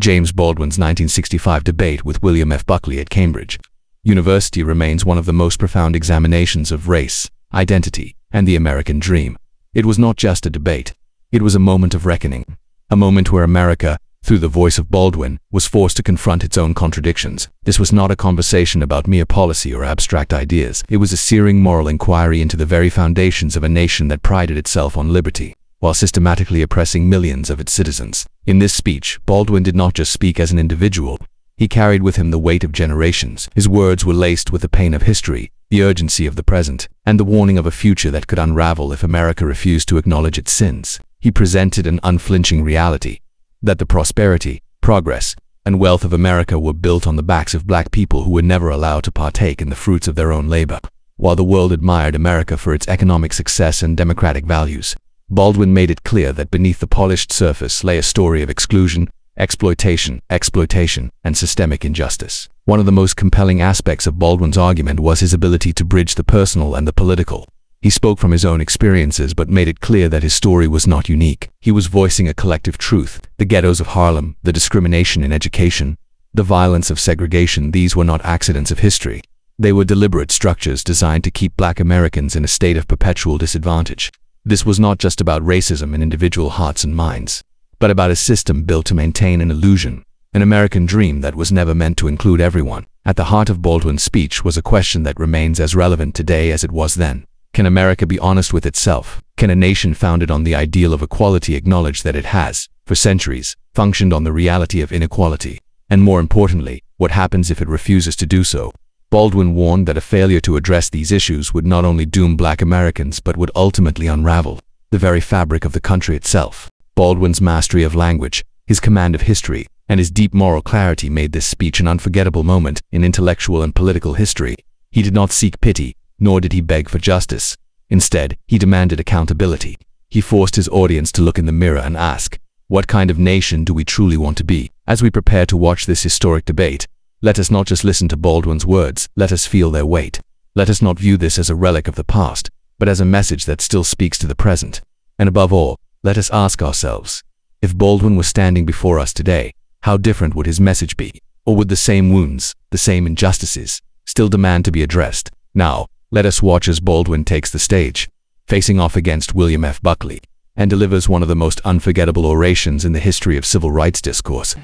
James Baldwin's 1965 debate with William F. Buckley at Cambridge University remains one of the most profound examinations of race, identity, and the American dream. It was not just a debate. It was a moment of reckoning. A moment where America, through the voice of Baldwin, was forced to confront its own contradictions. This was not a conversation about mere policy or abstract ideas. It was a searing moral inquiry into the very foundations of a nation that prided itself on liberty, while systematically oppressing millions of its citizens. In this speech, Baldwin did not just speak as an individual. He carried with him the weight of generations. His words were laced with the pain of history, the urgency of the present, and the warning of a future that could unravel if America refused to acknowledge its sins. He presented an unflinching reality, that the prosperity, progress, and wealth of America were built on the backs of black people who were never allowed to partake in the fruits of their own labor. While the world admired America for its economic success and democratic values, Baldwin made it clear that beneath the polished surface lay a story of exclusion, exploitation, and systemic injustice. One of the most compelling aspects of Baldwin's argument was his ability to bridge the personal and the political. He spoke from his own experiences but made it clear that his story was not unique. He was voicing a collective truth. The ghettos of Harlem, the discrimination in education, the violence of segregation, these were not accidents of history. They were deliberate structures designed to keep black Americans in a state of perpetual disadvantage. This was not just about racism in individual hearts and minds, but about a system built to maintain an illusion, an American dream that was never meant to include everyone. At the heart of Baldwin's speech was a question that remains as relevant today as it was then. Can America be honest with itself? Can a nation founded on the ideal of equality acknowledge that it has, for centuries, functioned on the reality of inequality? And more importantly, what happens if it refuses to do so? Baldwin warned that a failure to address these issues would not only doom black Americans but would ultimately unravel the very fabric of the country itself. Baldwin's mastery of language, his command of history, and his deep moral clarity made this speech an unforgettable moment in intellectual and political history. He did not seek pity, nor did he beg for justice. Instead, he demanded accountability. He forced his audience to look in the mirror and ask, what kind of nation do we truly want to be? As we prepare to watch this historic debate, let us not just listen to Baldwin's words, let us feel their weight. Let us not view this as a relic of the past, but as a message that still speaks to the present. And above all, let us ask ourselves, if Baldwin was standing before us today, how different would his message be? Or would the same wounds, the same injustices, still demand to be addressed? Now, let us watch as Baldwin takes the stage, facing off against William F. Buckley, and delivers one of the most unforgettable orations in the history of civil rights discourse.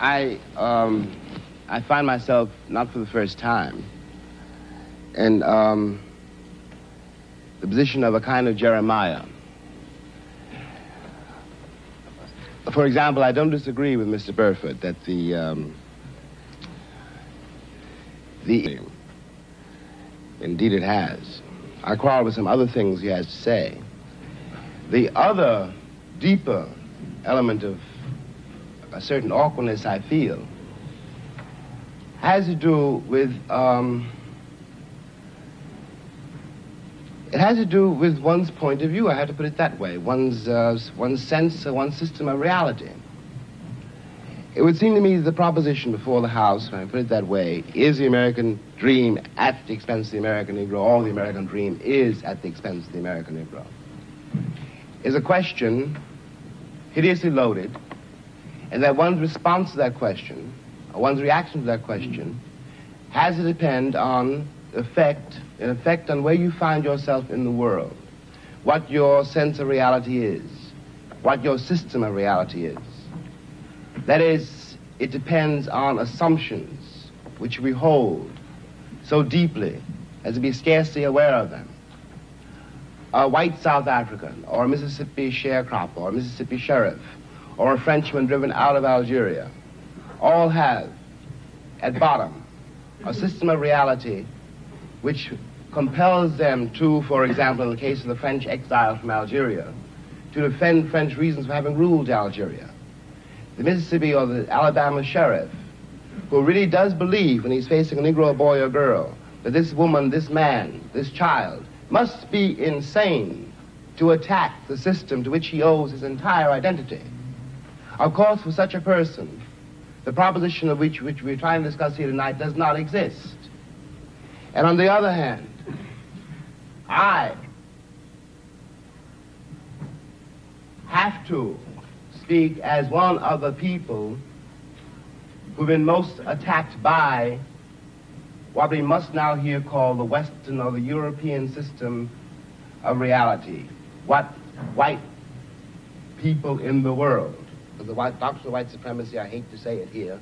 I find myself, not for the first time, in the position of a kind of Jeremiah. For example, I don't disagree with Mr. Burford that indeed it has. I quarrel with some other things he has to say. The other deeper element of a certain awkwardness I feel has to do with one's point of view. I have to put it that way. One's sense, one's system of reality. It would seem to me that the proposition before the House, if I put it that way, is the American dream at the expense of the American Negro, or the American dream is at the expense of the American Negro, is a question hideously loaded, and that one's response to that question, or one's reaction to that question, has to depend on an effect on where you find yourself in the world, what your sense of reality is, what your system of reality is. That is, it depends on assumptions which we hold so deeply as to be scarcely aware of them. A white South African, or a Mississippi sharecropper, or a Mississippi sheriff, or a Frenchman driven out of Algeria, all have, at bottom, a system of reality which compels them to, for example, in the case of the French exile from Algeria, to defend French reasons for having ruled Algeria. The Mississippi or the Alabama sheriff, who really does believe when he's facing a Negro boy or girl, that this woman, this man, this child, must be insane to attack the system to which he owes his entire identity. Of course, for such a person, the proposition of which we're trying to discuss here tonight does not exist. And on the other hand, I have to speak as one of the people who've been most attacked by what we must now here call the Western or the European system of reality. What white people in the world, the doctrine of white supremacy, I hate to say it here,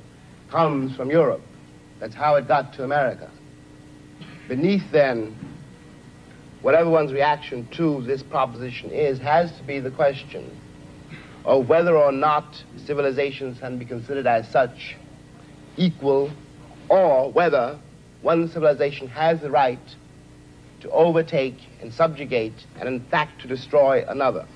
comes from Europe. That's how it got to America. Beneath, then, whatever one's reaction to this proposition is, has to be the question of whether or not civilizations can be considered as such equal, or whether one civilization has the right to overtake and subjugate and, in fact, to destroy another.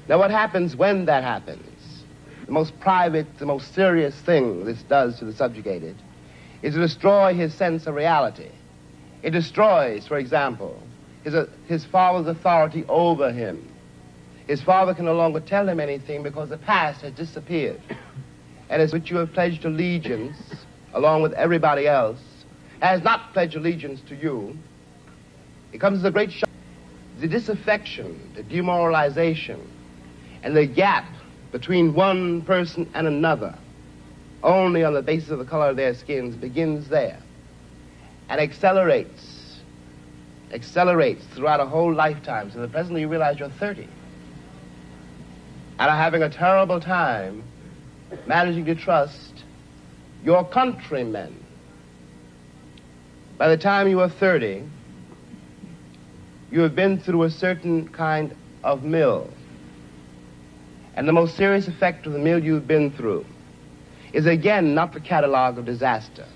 Now, what happens when that happens? The most private, the most serious thing this does to the subjugated is to destroy his sense of reality. It destroys, for example, his father's authority over him. His father can no longer tell him anything because the past has disappeared. And as which you have pledged allegiance, along with everybody else, has not pledged allegiance to you, it comes as a great shock. The disaffection, the demoralization, and the gap between one person and another, only on the basis of the color of their skins, begins there and accelerates throughout a whole lifetime, so that presently you realize you're 30 and are having a terrible time managing to trust your countrymen. By the time you are 30, you have been through a certain kind of mill. And the most serious effect of the mill you've been through is, again, not the catalog of disaster.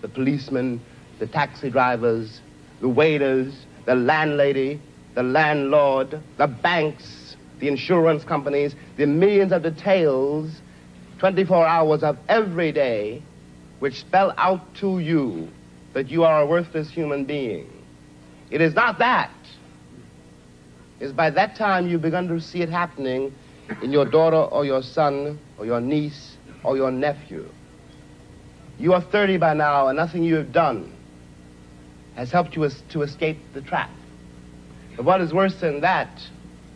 The policemen, the taxi drivers, the waiters, the landlady, the landlord, the banks, the insurance companies, the millions of details, 24 hours of every day, which spell out to you that you are a worthless human being. It is not that. It is by that time you've begun to see it happening in your daughter or your son or your niece or your nephew. You are 30 by now, and nothing you have done has helped you to escape the trap. But what is worse than that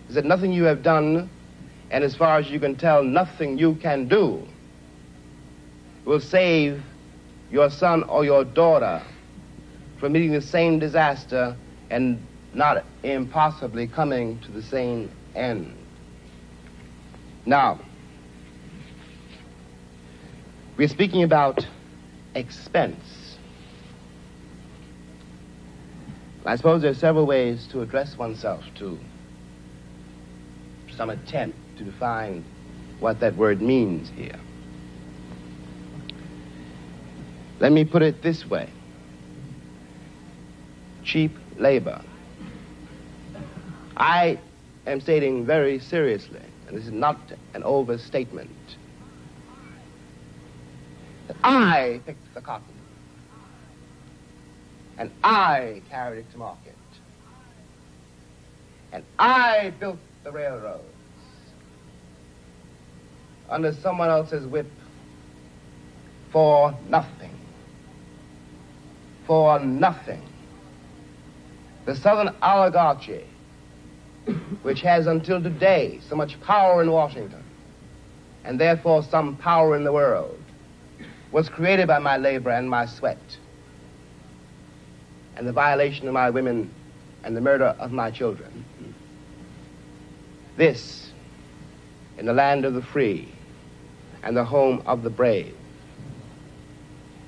is that nothing you have done, and as far as you can tell, nothing you can do, will save your son or your daughter from meeting the same disaster and not impossibly coming to the same end. Now, we're speaking about expense. I suppose there are several ways to address oneself to some attempt to define what that word means here. Let me put it this way. Cheap labor. I am stating very seriously, and this is not an overstatement, that I picked the cotton, and I carried it to market, and I built the railroads under someone else's whip for nothing. For nothing. The Southern oligarchy, which has until today so much power in Washington, and therefore some power in the world, was created by my labor and my sweat, and the violation of my women and the murder of my children. This, in the land of the free and the home of the brave.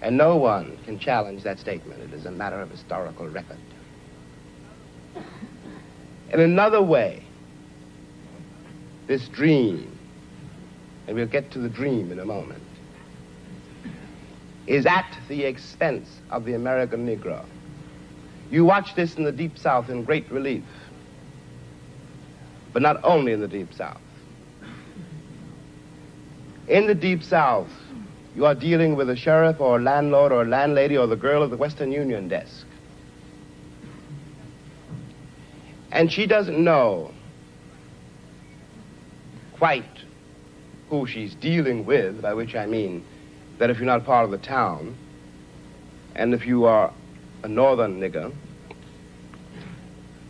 And no one can challenge that statement. It is a matter of historical record. In another way, this dream, and we'll get to the dream in a moment, is at the expense of the American Negro. You watch this in the Deep South in great relief, but not only in the Deep South. In the Deep South, you are dealing with a sheriff or a landlord or a landlady or the girl at the Western Union desk. And she doesn't know quite who she's dealing with, by which I mean that if you're not part of the town, and if you are a northern nigger,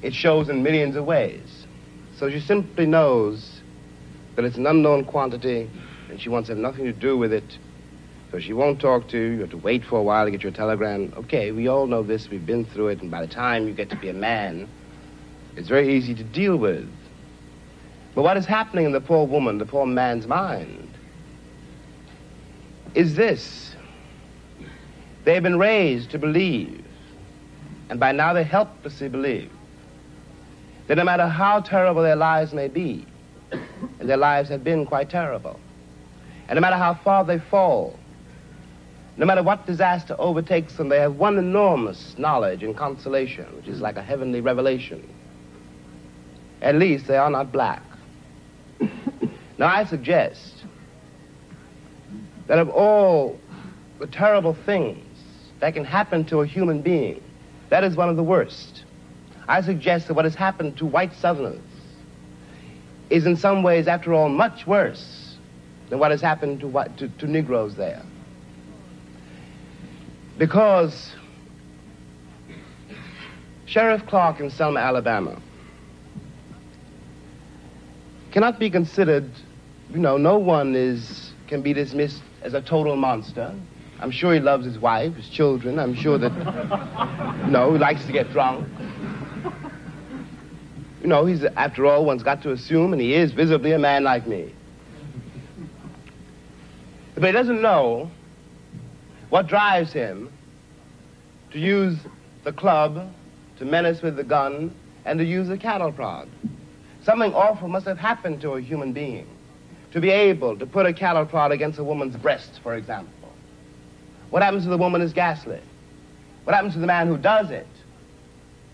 it shows in millions of ways. So she simply knows that it's an unknown quantity and she wants to have nothing to do with it. So she won't talk to you. You have to wait for a while to get your telegram. Okay, we all know this. We've been through it. And by the time you get to be a man, it's very easy to deal with. But what is happening in the poor woman, the poor man's mind, is this. They've been raised to believe, and by now they helplessly believe, that no matter how terrible their lives may be, and their lives have been quite terrible, and no matter how far they fall, no matter what disaster overtakes them, they have one enormous knowledge and consolation, which is like a heavenly revelation. At least they are not black. Now I suggest that of all the terrible things that can happen to a human being, that is one of the worst. I suggest that what has happened to white Southerners is in some ways, after all, much worse than what has happened to Negroes there. Because Sheriff Clark in Selma, Alabama, cannot be considered, no one can be dismissed as a total monster. I'm sure he loves his wife, his children. I'm sure that, he likes to get drunk. He's, after all, one's got to assume, and he is visibly a man like me. But he doesn't know what drives him to use the club, to menace with the gun, and to use the cattle prod. Something awful must have happened to a human being to be able to put a cattle prod against a woman's breast, for example. What happens to the woman is ghastly. What happens to the man who does it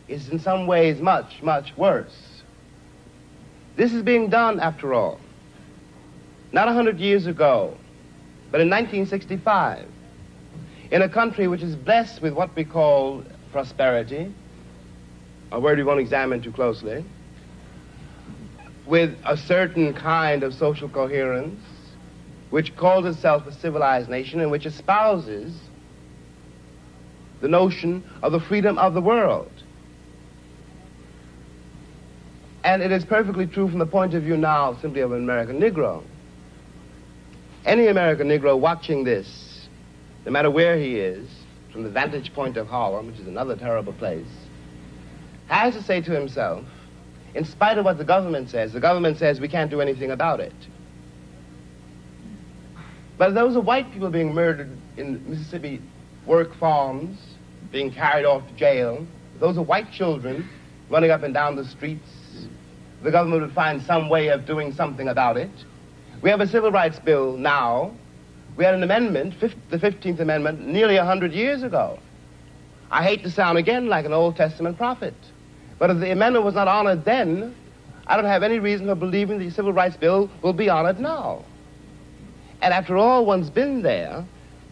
is in some ways much, much worse. This is being done, after all, not 100 years ago, but in 1965, in a country which is blessed with what we call prosperity, a word we won't examine too closely, with a certain kind of social coherence, which calls itself a civilized nation and which espouses the notion of the freedom of the world. And it is perfectly true from the point of view now simply of an American Negro. Any American Negro watching this, no matter where he is, from the vantage point of Harlem, which is another terrible place, has to say to himself, in spite of what the government says we can't do anything about it. But those are white people being murdered in Mississippi work farms, being carried off to jail. Those are white children running up and down the streets. The government would find some way of doing something about it. We have a civil rights bill now. We had an amendment, the 15th Amendment, nearly 100 years ago. I hate to sound again like an Old Testament prophet, but if the amendment was not honored then, I don't have any reason for believing the civil rights bill will be honored now. And after all, one's been there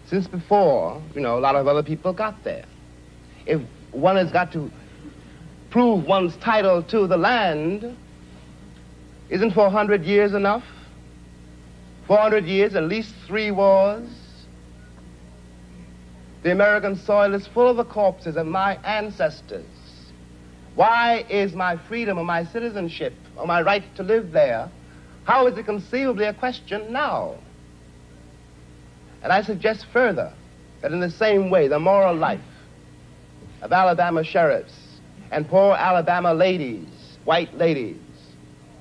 since before, a lot of other people got there. If one has got to prove one's title to the land, isn't 400 years enough? 400 years, at least 3 wars. The American soil is full of the corpses of my ancestors. Why is my freedom or my citizenship or my right to live there, how is it conceivably a question now? And I suggest further that in the same way, the moral life of Alabama sheriffs and poor Alabama ladies, white ladies,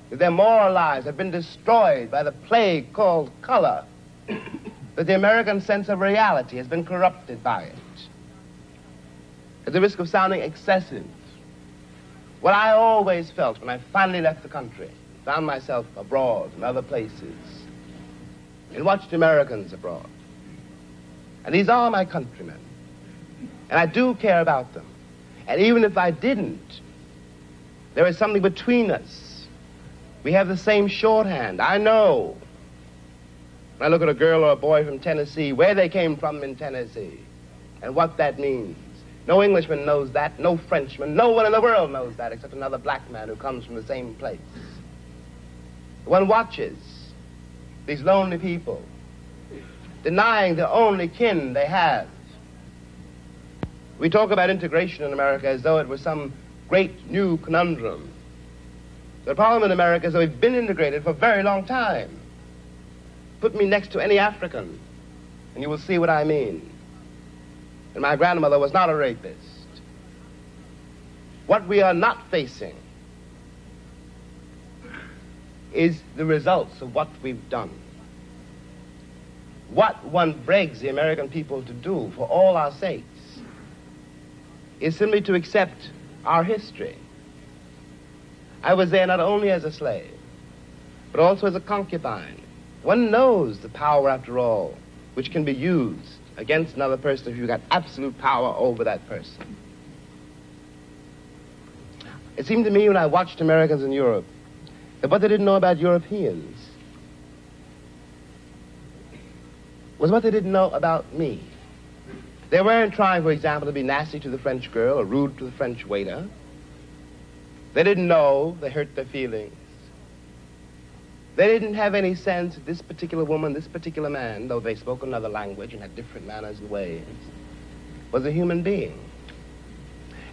that their moral lives have been destroyed by the plague called color, that the American sense of reality has been corrupted by it. At the risk of sounding excessive, what I always felt when I finally left the country, found myself abroad in other places, and watched Americans abroad. And these are my countrymen. And I do care about them. And even if I didn't, there is something between us. We have the same shorthand. I know, when I look at a girl or a boy from Tennessee, where they came from in Tennessee, and what that means. No Englishman knows that, no Frenchman, no one in the world knows that except another black man who comes from the same place. One watches these lonely people denying the only kin they have. We talk about integration in America as though it was some great new conundrum. The problem in America is that we've been integrated for a very long time. Put me next to any African, and you will see what I mean. And my grandmother was not a rapist. What we are not facing is the results of what we've done. What one begs the American people to do for all our sakes is simply to accept our history. I was there not only as a slave, but also as a concubine. One knows the power, after all, which can be used against another person if you've got absolute power over that person. It seemed to me when I watched Americans in Europe that what they didn't know about Europeans was what they didn't know about me. They weren't trying, for example, to be nasty to the French girl or rude to the French waiter. They didn't know they hurt their feelings. They didn't have any sense that this particular woman, this particular man, though they spoke another language and had different manners and ways, was a human being.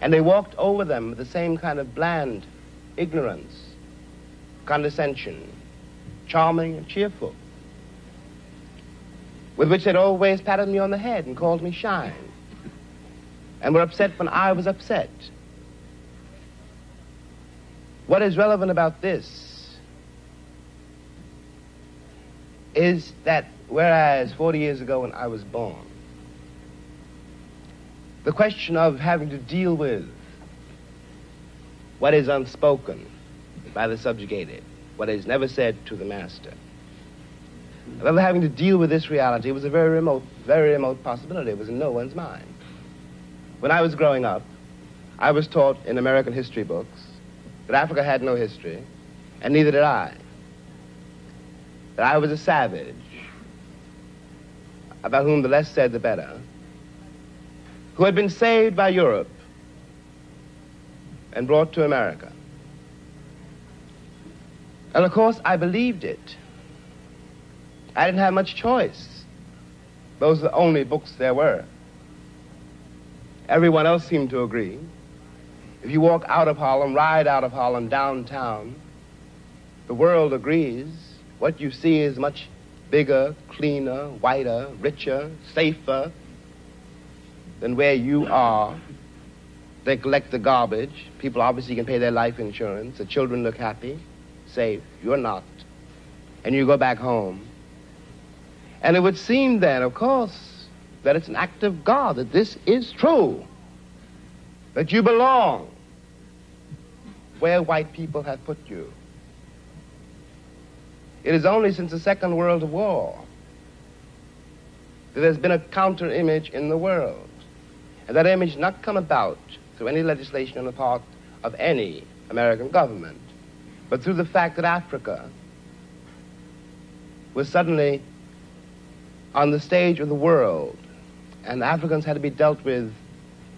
And they walked over them with the same kind of bland ignorance, condescension, charming and cheerful, with which they'd always patted me on the head and called me shine, and were upset when I was upset. What is relevant about this is that whereas 40 years ago when I was born, the question of having to deal with what is unspoken by the subjugated, what is never said to the master, of having to deal with this reality was a very remote possibility. It was in no one's mind. When I was growing up, I was taught in American history books that Africa had no history, and neither did I. That I was a savage, about whom the less said the better, who had been saved by Europe and brought to America. And of course, I believed it. I didn't have much choice. Those are the only books there were. Everyone else seemed to agree. If you walk out of Harlem, ride out of Harlem, downtown, the world agrees. What you see is much bigger, cleaner, whiter, richer, safer than where you are. They collect the garbage. People obviously can pay their life insurance. The children look happy, safe. You're not. And you go back home. And it would seem then, of course, that it's an act of God, that this is true, that you belong where white people have put you. It is only since the Second World War that there's been a counter-image in the world. And that image not come about through any legislation on the part of any American government, but through the fact that Africa was suddenly on the stage of the world, and Africans had to be dealt with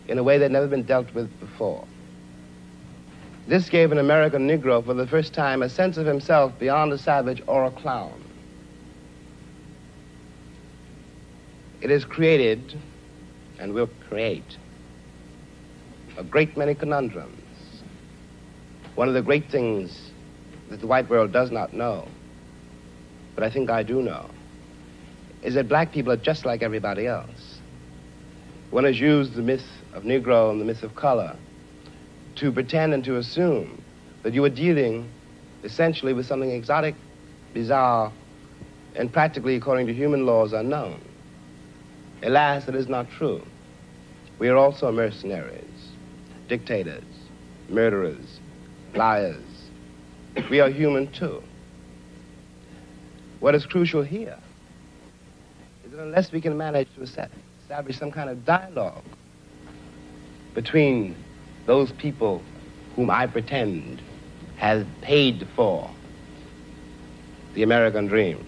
in a way that had never been dealt with before. This gave an American Negro for the first time a sense of himself beyond a savage or a clown. It has created, and will create, a great many conundrums. One of the great things that the white world does not know, but I think I do know, is that black people are just like everybody else. One has used the myth of Negro and the myth of color to pretend and to assume that you are dealing essentially with something exotic, bizarre, and practically, according to human laws, unknown. Alas, that is not true. We are also mercenaries, dictators, murderers, liars. We are human too. What is crucial here is that unless we can manage to establish some kind of dialogue between those people whom I pretend have paid for the American dream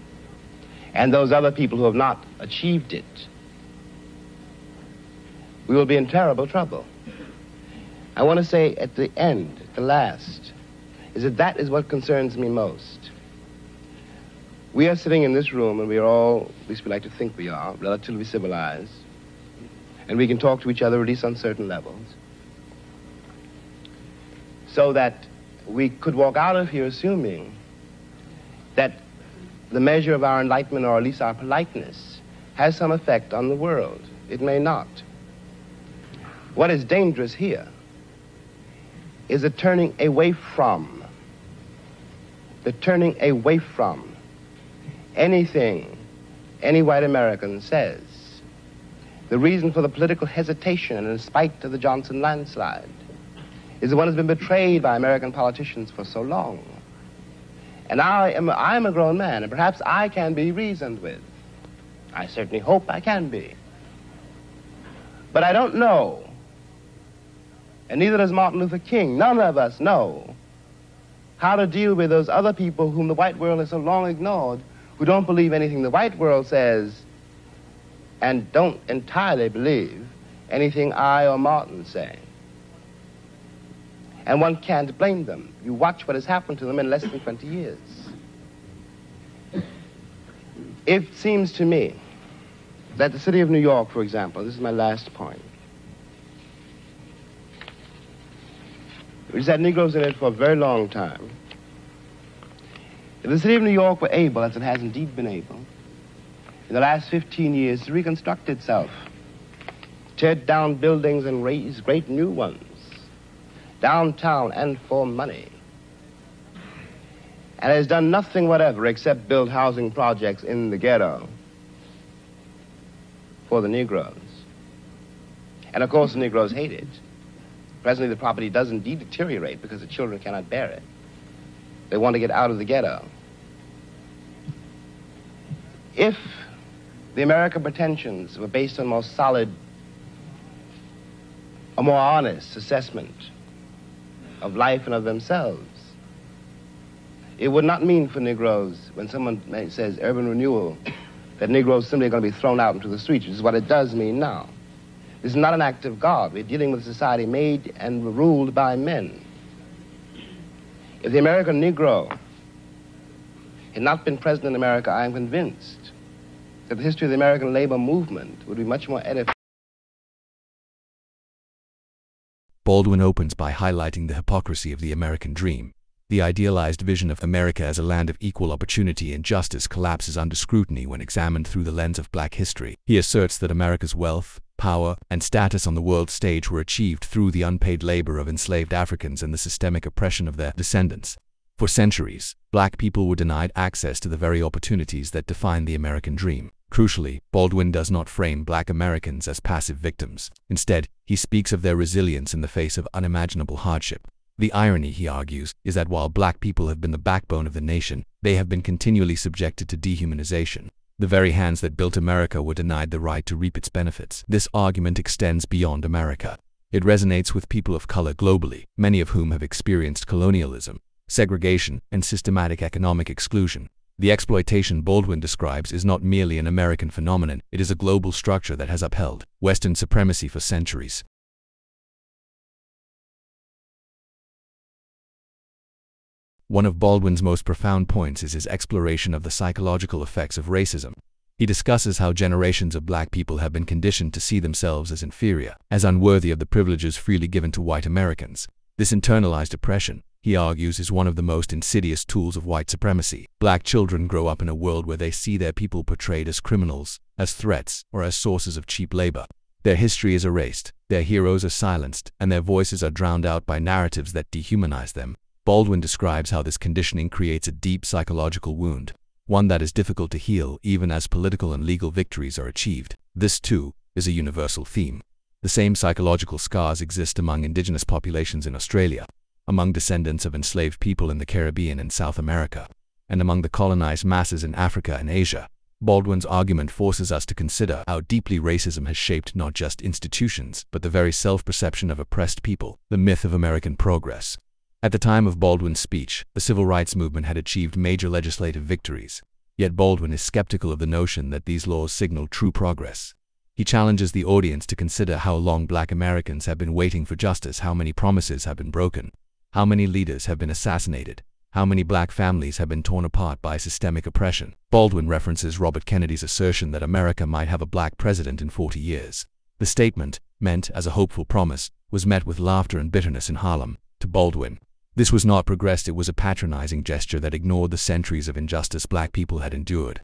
and those other people who have not achieved it, we will be in terrible trouble. I want to say at the end, at the last, is that that is what concerns me most. We are sitting in this room, and we are all, at least we like to think we are, relatively civilized, and we can talk to each other, at least on certain levels, so that we could walk out of here assuming that the measure of our enlightenment, or at least our politeness, has some effect on the world. It may not. What is dangerous here is the turning away from anything any white American says. The reason for the political hesitation, and in spite of the Johnson landslide, is the one has been betrayed by American politicians for so long. And I am a grown man, and perhaps I can be reasoned with. I certainly hope I can be. But I don't know, and neither does Martin Luther King, none of us know how to deal with those other people whom the white world has so long ignored, who don't believe anything the white world says and don't entirely believe anything I or Martin say. And one can't blame them. You watch what has happened to them in less than 20 years. It seems to me that the city of New York, for example, this is my last point, which has had Negroes in it for a very long time. If the city of New York were able, as it has indeed been able, in the last 15 years to reconstruct itself, tear down buildings and raise great new ones, downtown and for money, and has done nothing whatever except build housing projects in the ghetto for the Negroes. And of course the Negroes hate it. Presently the property does indeed deteriorate because the children cannot bear it. They want to get out of the ghetto. If the American pretensions were based on more solid, a more honest assessment of life and of themselves, it would not mean for Negroes, when someone says urban renewal, that Negroes simply are going to be thrown out into the streets, which is what it does mean now. This is not an act of God. We're dealing with a society made and ruled by men. If the American Negro had not been present in America, I am convinced that the history of the American labor movement would be much more edifying. Baldwin opens by highlighting the hypocrisy of the American dream. The idealized vision of America as a land of equal opportunity and justice collapses under scrutiny when examined through the lens of black history. He asserts that America's wealth, power, and status on the world stage were achieved through the unpaid labor of enslaved Africans and the systemic oppression of their descendants. For centuries, black people were denied access to the very opportunities that define the American dream. Crucially, Baldwin does not frame black Americans as passive victims. Instead, he speaks of their resilience in the face of unimaginable hardship. The irony, he argues, is that while black people have been the backbone of the nation, they have been continually subjected to dehumanization. The very hands that built America were denied the right to reap its benefits. This argument extends beyond America. It resonates with people of color globally, many of whom have experienced colonialism, segregation, and systematic economic exclusion. The exploitation Baldwin describes is not merely an American phenomenon, it is a global structure that has upheld Western supremacy for centuries. One of Baldwin's most profound points is his exploration of the psychological effects of racism. He discusses how generations of black people have been conditioned to see themselves as inferior, as unworthy of the privileges freely given to white Americans. This internalized oppression, he argues, is one of the most insidious tools of white supremacy. Black children grow up in a world where they see their people portrayed as criminals, as threats, or as sources of cheap labor. Their history is erased, their heroes are silenced, and their voices are drowned out by narratives that dehumanize them. Baldwin describes how this conditioning creates a deep psychological wound, one that is difficult to heal even as political and legal victories are achieved. This, too, is a universal theme. The same psychological scars exist among indigenous populations in Australia, among descendants of enslaved people in the Caribbean and South America, and among the colonized masses in Africa and Asia. Baldwin's argument forces us to consider how deeply racism has shaped not just institutions, but the very self-perception of oppressed people, the myth of American progress. At the time of Baldwin's speech, the civil rights movement had achieved major legislative victories, yet Baldwin is skeptical of the notion that these laws signal true progress. He challenges the audience to consider how long black Americans have been waiting for justice, how many promises have been broken, how many leaders have been assassinated, how many black families have been torn apart by systemic oppression. Baldwin references Robert Kennedy's assertion that America might have a black president in 40 years. The statement, meant as a hopeful promise, was met with laughter and bitterness in Harlem. To Baldwin, This was not progress, it was a patronizing gesture that ignored the centuries of injustice black people had endured.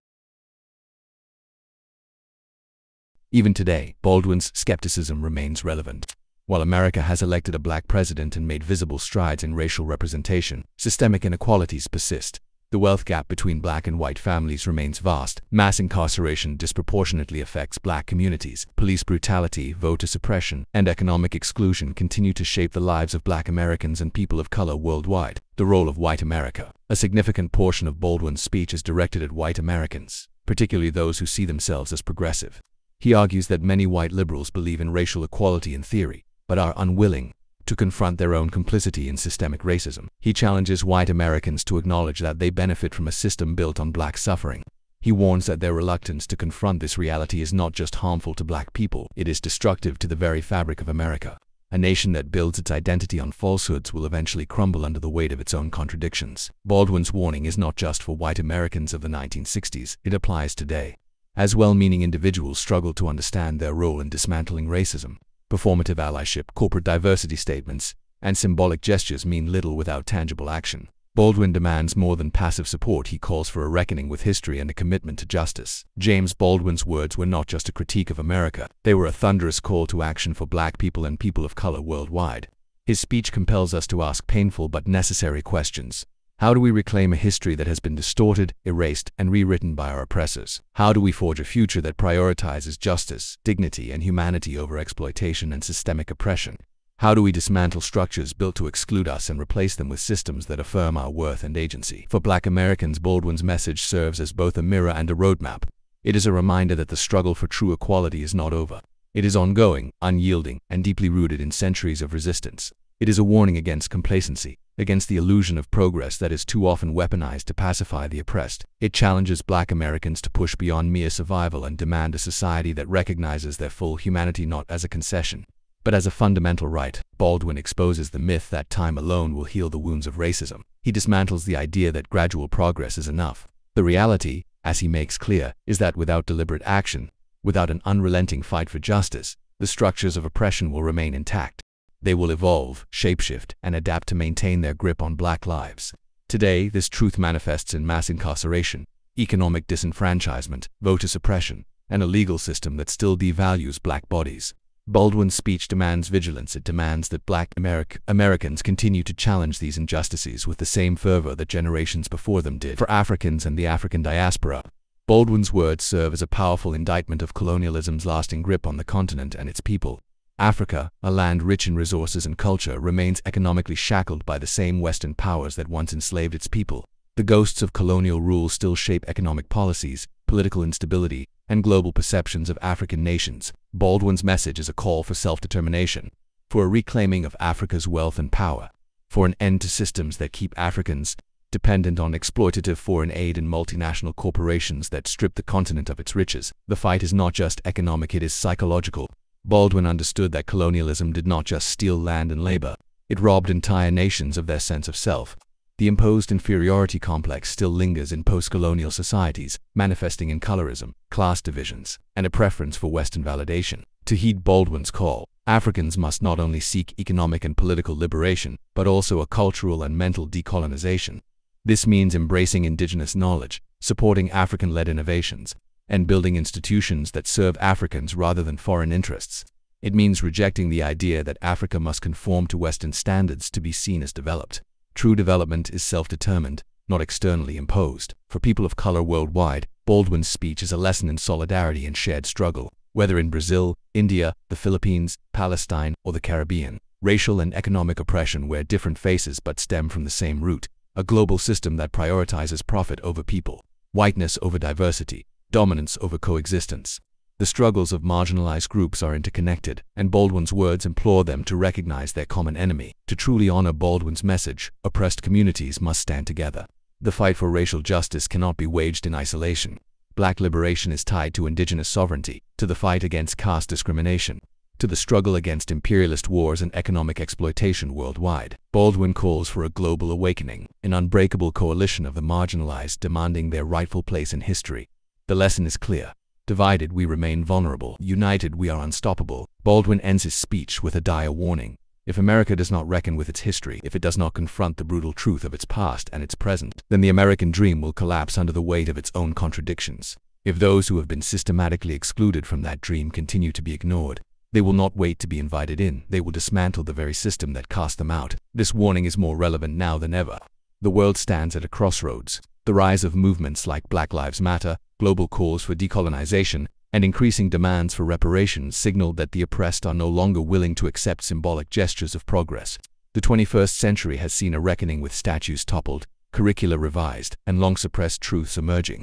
Even today, Baldwin's skepticism remains relevant. While America has elected a black president and made visible strides in racial representation, systemic inequalities persist. The wealth gap between black and white families remains vast. Mass incarceration disproportionately affects black communities. Police brutality, voter suppression, and economic exclusion continue to shape the lives of black Americans and people of color worldwide. The role of white America. A significant portion of Baldwin's speech is directed at white Americans, particularly those who see themselves as progressive. He argues that many white liberals believe in racial equality in theory, but are unwilling to confront their own complicity in systemic racism. He challenges white Americans to acknowledge that they benefit from a system built on black suffering. He warns that their reluctance to confront this reality is not just harmful to black people, it is destructive to the very fabric of America. A nation that builds its identity on falsehoods will eventually crumble under the weight of its own contradictions. Baldwin's warning is not just for white Americans of the 1960s, it applies today. As well-meaning individuals struggle to understand their role in dismantling racism, performative allyship, corporate diversity statements, and symbolic gestures mean little without tangible action. Baldwin demands more than passive support. He calls for a reckoning with history and a commitment to justice. James Baldwin's words were not just a critique of America, they were a thunderous call to action for black people and people of color worldwide. His speech compels us to ask painful but necessary questions. How do we reclaim a history that has been distorted, erased, and rewritten by our oppressors? How do we forge a future that prioritizes justice, dignity, and humanity over exploitation and systemic oppression? How do we dismantle structures built to exclude us and replace them with systems that affirm our worth and agency? For black Americans, Baldwin's message serves as both a mirror and a roadmap. It is a reminder that the struggle for true equality is not over. It is ongoing, unyielding, and deeply rooted in centuries of resistance. It is a warning against complacency, against the illusion of progress that is too often weaponized to pacify the oppressed. It challenges black Americans to push beyond mere survival and demand a society that recognizes their full humanity not as a concession, but as a fundamental right. Baldwin exposes the myth that time alone will heal the wounds of racism. He dismantles the idea that gradual progress is enough. The reality, as he makes clear, is that without deliberate action, without an unrelenting fight for justice, the structures of oppression will remain intact. They will evolve, shapeshift, and adapt to maintain their grip on black lives. Today, this truth manifests in mass incarceration, economic disenfranchisement, voter suppression, and a legal system that still devalues black bodies. Baldwin's speech demands vigilance. It demands that black Americans continue to challenge these injustices with the same fervor that generations before them did. For Africans and the African diaspora, Baldwin's words serve as a powerful indictment of colonialism's lasting grip on the continent and its people. Africa, a land rich in resources and culture, remains economically shackled by the same Western powers that once enslaved its people. The ghosts of colonial rule still shape economic policies, political instability, and global perceptions of African nations. Baldwin's message is a call for self-determination, for a reclaiming of Africa's wealth and power, for an end to systems that keep Africans dependent on exploitative foreign aid and multinational corporations that strip the continent of its riches. The fight is not just economic, it is psychological. Baldwin understood that colonialism did not just steal land and labor, it robbed entire nations of their sense of self. The imposed inferiority complex still lingers in post-colonial societies, manifesting in colorism, class divisions, and a preference for Western validation. To heed Baldwin's call, Africans must not only seek economic and political liberation, but also a cultural and mental decolonization. This means embracing indigenous knowledge, supporting African-led innovations, and building institutions that serve Africans rather than foreign interests. It means rejecting the idea that Africa must conform to Western standards to be seen as developed. True development is self-determined, not externally imposed. For people of color worldwide, Baldwin's speech is a lesson in solidarity and shared struggle. Whether in Brazil, India, the Philippines, Palestine, or the Caribbean, racial and economic oppression wear different faces but stem from the same root, a global system that prioritizes profit over people, whiteness over diversity, dominance over coexistence. The struggles of marginalized groups are interconnected, and Baldwin's words implore them to recognize their common enemy. To truly honor Baldwin's message, oppressed communities must stand together. The fight for racial justice cannot be waged in isolation. Black liberation is tied to indigenous sovereignty, to the fight against caste discrimination, to the struggle against imperialist wars and economic exploitation worldwide. Baldwin calls for a global awakening, an unbreakable coalition of the marginalized demanding their rightful place in history. The lesson is clear. Divided, we remain vulnerable. United, we are unstoppable. Baldwin ends his speech with a dire warning. If America does not reckon with its history, if it does not confront the brutal truth of its past and its present, then the American dream will collapse under the weight of its own contradictions. If those who have been systematically excluded from that dream continue to be ignored, they will not wait to be invited in. They will dismantle the very system that cast them out. This warning is more relevant now than ever. The world stands at a crossroads. The rise of movements like Black Lives Matter, global calls for decolonization, and increasing demands for reparations signal that the oppressed are no longer willing to accept symbolic gestures of progress. The 21st century has seen a reckoning with statues toppled, curricula revised, and long-suppressed truths emerging.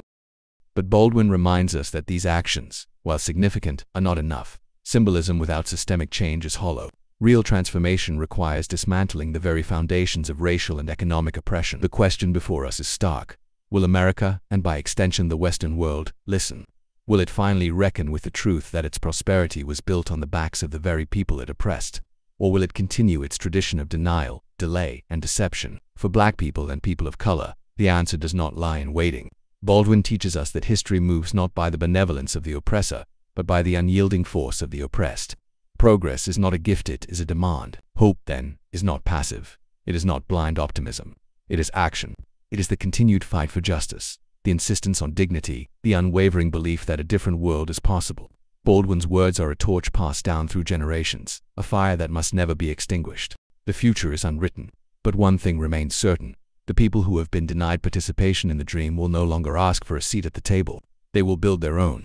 But Baldwin reminds us that these actions, while significant, are not enough. Symbolism without systemic change is hollow. Real transformation requires dismantling the very foundations of racial and economic oppression. The question before us is stark. Will America, and by extension the Western world, listen? Will it finally reckon with the truth that its prosperity was built on the backs of the very people it oppressed? Or will it continue its tradition of denial, delay, and deception? For Black people and people of color, the answer does not lie in waiting. Baldwin teaches us that history moves not by the benevolence of the oppressor, but by the unyielding force of the oppressed. Progress is not a gift, it is a demand. Hope, then, is not passive. It is not blind optimism. It is action. It is the continued fight for justice, the insistence on dignity, the unwavering belief that a different world is possible. Baldwin's words are a torch passed down through generations, a fire that must never be extinguished. The future is unwritten, but one thing remains certain. The people who have been denied participation in the dream will no longer ask for a seat at the table. They will build their own.